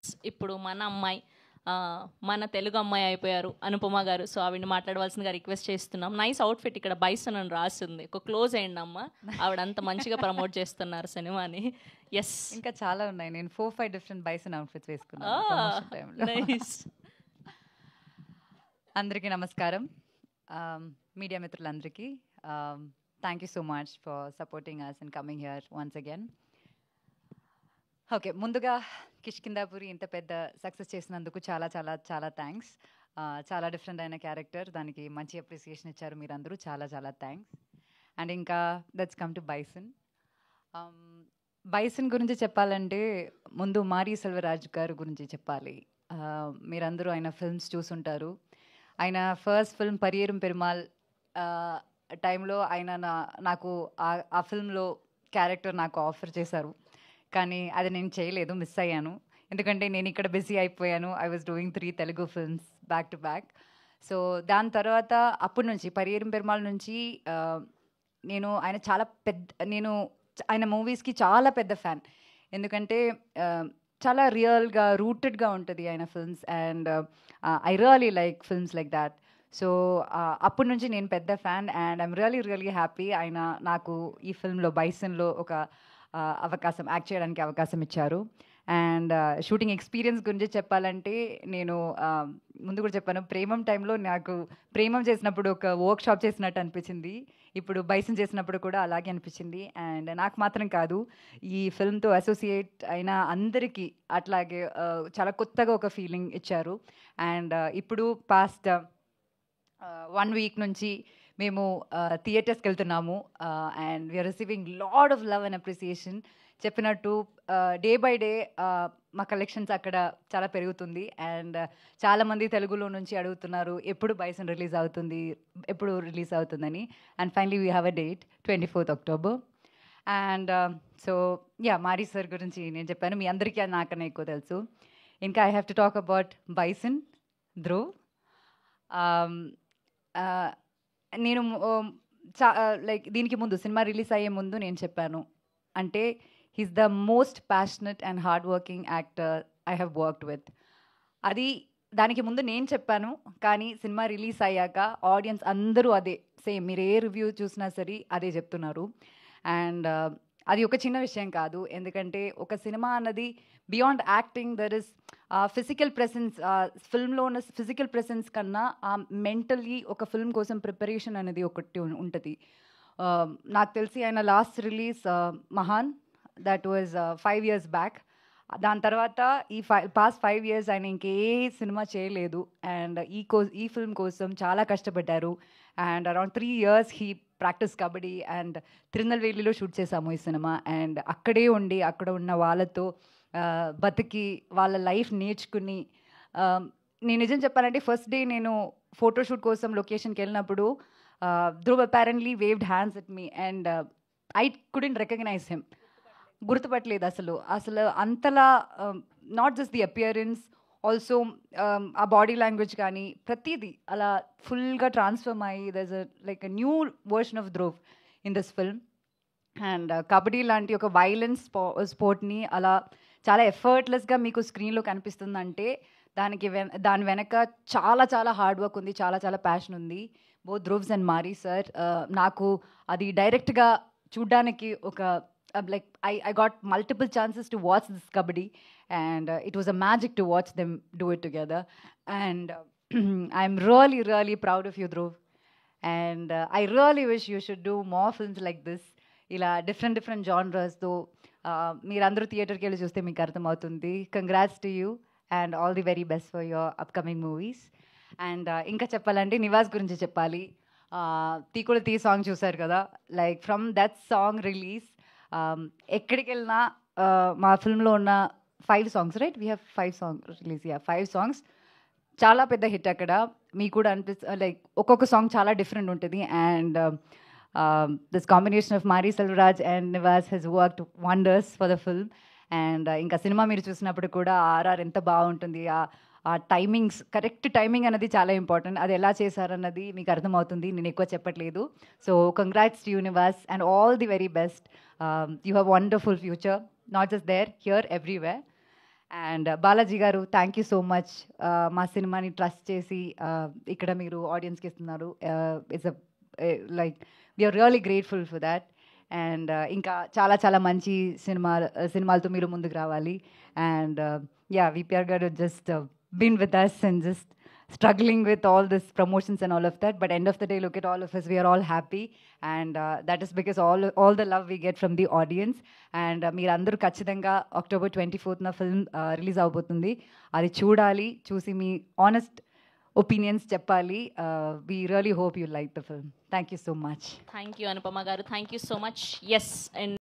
Artists. ఇప్పుడు మన అమ్మాయి మన తెలుగు అమ్మాయి అయిపోయారు అనుపమ గారు. సో ఆవిడని మాట్లాడవలసిందిగా రిక్వెస్ట్ చేస్తున్నాం. నైస్ అవుట్ఫిట్, ఇక్కడ బైసన్ అని రాస్తుంది, ఒక క్లోజ్ అయ్యండి అమ్మ. ఆవిడ అంత మంచిగా ప్రమోట్ చేస్తున్నారు సినిమాని. ఎస్, ఇంకా చాలా ఉన్నాయి. నేను 4-5 డిఫరెంట్ బైసన్ అవుట్ఫిట్స్ వేసుకున్నాను ప్రమోషన్ టైంలో. నైస్. అందరికీ నమస్కారం. మీడియా మిత్రులందరికీ thank you so much for supporting us and coming here once again. Okay, ముందుగా కిష్కిందాపురి ఇంత పెద్ద సక్సెస్ చేసినందుకు చాలా చాలా చాలా థ్యాంక్స్. చాలా డిఫరెంట్ అయిన క్యారెక్టర్, దానికి మంచి అప్రిసియేషన్ ఇచ్చారు మీరందరూ, చాలా చాలా థ్యాంక్స్. అండ్ ఇంకా let's come to bison. Bison గురించి చెప్పాలంటే ముందు మారీ సెల్వరాజ్ గారు గురించి చెప్పాలి. మీరందరూ ఆయన ఫిల్మ్స్ చూసుంటారు. ఆయన ఫస్ట్ ఫిల్మ్ పరియేరం పెరుమాల్ టైంలో ఆయన నాకు ఆ ఫిల్మ్లో క్యారెక్టర్ నాకు ఆఫర్ చేశారు, కానీ అది నేను చేయలేదు, మిస్ అయ్యాను. ఎందుకంటే నేను ఇక్కడ బిజీ అయిపోయాను. I was doing 3 Telugu films back to back. So దాని తర్వాత అప్పటి నుంచి పరియేరం పెరుమాల్ నుంచి నేను ఆయన మూవీస్కి చాలా పెద్ద ఫ్యాన్. ఎందుకంటే చాలా రియల్గా రూటెడ్గా ఉంటుంది ఆయన films, and I really like films like that. So అప్పటి నుంచి నేను పెద్ద fan, and I'm really happy ఆయన నాకు ఈ ఫిల్మ్లో బైసన్లో ఒక అవకాశం, యాక్ట్ చేయడానికి అవకాశం ఇచ్చారు. అండ్ షూటింగ్ ఎక్స్పీరియన్స్ గురించి చెప్పాలంటే నేను ముందు కూడా చెప్పాను, ప్రేమం టైంలో నాకు ప్రేమం చేసినప్పుడు ఒక వర్క్ షాప్ చేసినట్టు అనిపించింది, ఇప్పుడు బైసన్ చేసినప్పుడు కూడా అలాగే అనిపించింది. అండ్ నాకు మాత్రం కాదు, ఈ ఫిల్మ్తో అసోసియేట్ అయిన అందరికీ అట్లాగే చాలా కొత్తగా ఒక ఫీలింగ్ ఇచ్చారు. అండ్ ఇప్పుడు పాస్ట్ 1 వీక్ నుంచి మేము థియేటర్స్కి వెళ్తున్నాము, and we're receiving lot of love and appreciation. చెప్పినట్టు డే బై డే మా కలెక్షన్స్ అక్కడ చాలా పెరుగుతుంది. అండ్ చాలామంది తెలుగులో నుంచి అడుగుతున్నారు ఎప్పుడు బైసన్ రిలీజ్ అవుతుందని. And finally we have a date 24th October. And so Mari sir గురించి నేను చెప్పాను, మీ అందరికీ అది నాకన్నా ఎక్కువ తెలుసు. ఇంకా I have to talk about bison Dhruv. నేను లైక్ దీనికి ముందు సినిమా రిలీజ్ అయ్యే ముందు నేను చెప్పాను, అంటే he's the most passionate and hard working actor I have worked with. దానికి ముందు నేను చెప్పాను, కానీ సినిమా రిలీజ్ అయ్యాక ఆడియన్స్ అందరూ అదే సేమ్, మీరు ఏ రివ్యూ చూసినా సరే అదే చెప్తున్నారు. అండ్ అది ఒక చిన్న విషయం కాదు, ఎందుకంటే ఒక సినిమా అన్నది beyond acting there is physical presence. ఫిల్మ్లో ఉన్న ఫిజికల్ ప్రెసెన్స్ కన్నా మెంటల్లీ ఒక ఫిల్మ్ కోసం ప్రిపరేషన్ అనేది ఒకటి ఉంటుంది. నాకు తెలిసి ఆయన last release Mahaan, that was 5 years back. దాని తర్వాత పాస్ట్ 5 years ఆయన ఇంకే సినిమా చేయలేదు. అండ్ ఈ ఫిల్మ్ కోసం చాలా కష్టపడ్డారు. And around 3 years he practice kabaddi. And తిరునల్వేలిలో షూట్ చేశాము ఈ సినిమా. అండ్ అక్కడే ఉండి అక్కడ ఉన్న వాళ్ళతో బతికి వాళ్ళ లైఫ్ నేర్చుకుని, నేను నిజం చెప్పాలంటే ఫస్ట్ డే నేను ఫోటోషూట్ కోసం లొకేషన్కి వెళ్ళినప్పుడు Dhruv apparently waved hands at me, and I couldn't recognise him. గుర్తుపట్టలేదు అసలు అంతలా, not just the appearance, also ఆ బాడీ లాంగ్వేజ్ కానీ ప్రతిదీ అలా ఫుల్గా ట్రాన్స్ఫర్మ్ అయ్యి there's like a new version of Dhruv in this film. And kabaddi లాంటి ఒక వైలెన్స్ స్పోర్ట్ని అలా చాలా ఎఫర్ట్లెస్గా మీకు స్క్రీన్లో కనిపిస్తుందంటే దాని వెనక చాలా చాలా హార్డ్ వర్క్ ఉంది, చాలా చాలా ప్యాషన్ ఉంది, బోత్ ధ్రువ్స్ అండ్ మారీ సార్. నాకు అది డైరెక్ట్గా చూడ్డానికి ఒక like I got multiple chances to watch this kabaddi, and it was a magic to watch them do it together. And I'm really proud of you, Dhruv, and I really wish you should do more films like this, ila different genres. Though meerandru theater ki velli chuste meeku artham avutundi. Congrats to you and all the very best for your upcoming movies. And inka cheppalante Nivas gurinchi cheppali. Teekudu Tee song chusaru kada, like from that song release ఎక్కడికి వెళ్ళినా మా ఫిల్మ్లో ఉన్న 5 songs, right, we have 5 songs release, 5 songs చాలా పెద్ద hit. అక్కడ మీకు కూడా like ఒక్కొక్క సాంగ్ చాలా డిఫరెంట్ ఉంటుంది. And this combination of Mari Selvaraj and Nivas has worked wonders for the film. And ఇంకా సినిమా మీరు చూసినప్పుడు కూడా ఆర్ఆర్ ఎంత బాగుంటుంది, ఆ టైమింగ్స్, కరెక్ట్ టైమింగ్ అనేది చాలా ఇంపార్టెంట్. అది ఎలా చేశారన్నది మీకు అర్థమవుతుంది, నేను ఎక్కువ చెప్పట్లేదు. So congrats to universe and all the very best. You have wonderful future, not just there, here, everywhere. And Balaji గారు థ్యాంక్ యూ సో మచ్ మా సినిమాని ట్రస్ట్ చేసి ఇక్కడ మీరు ఆడియన్స్కి ఇస్తున్నారు. It's like we're really grateful for that. And ఇంకా చాలా చాలా మంచి సినిమాలతో మీరు ముందుకు రావాలి. అండ్ యా, విపిఆర్ గారు just been with us and just struggling with all this promotions and all of that, but end of the day, look at all of us, we are all happy, and that is because all the love we get from the audience. And meer andaru kachithanga October 24th na film release avbotundi, adi chudali, chusi me honest opinions cheppali. We really hope you like the film. Thank you so much. Thank you Anupama garu, thank you so much. Yes, and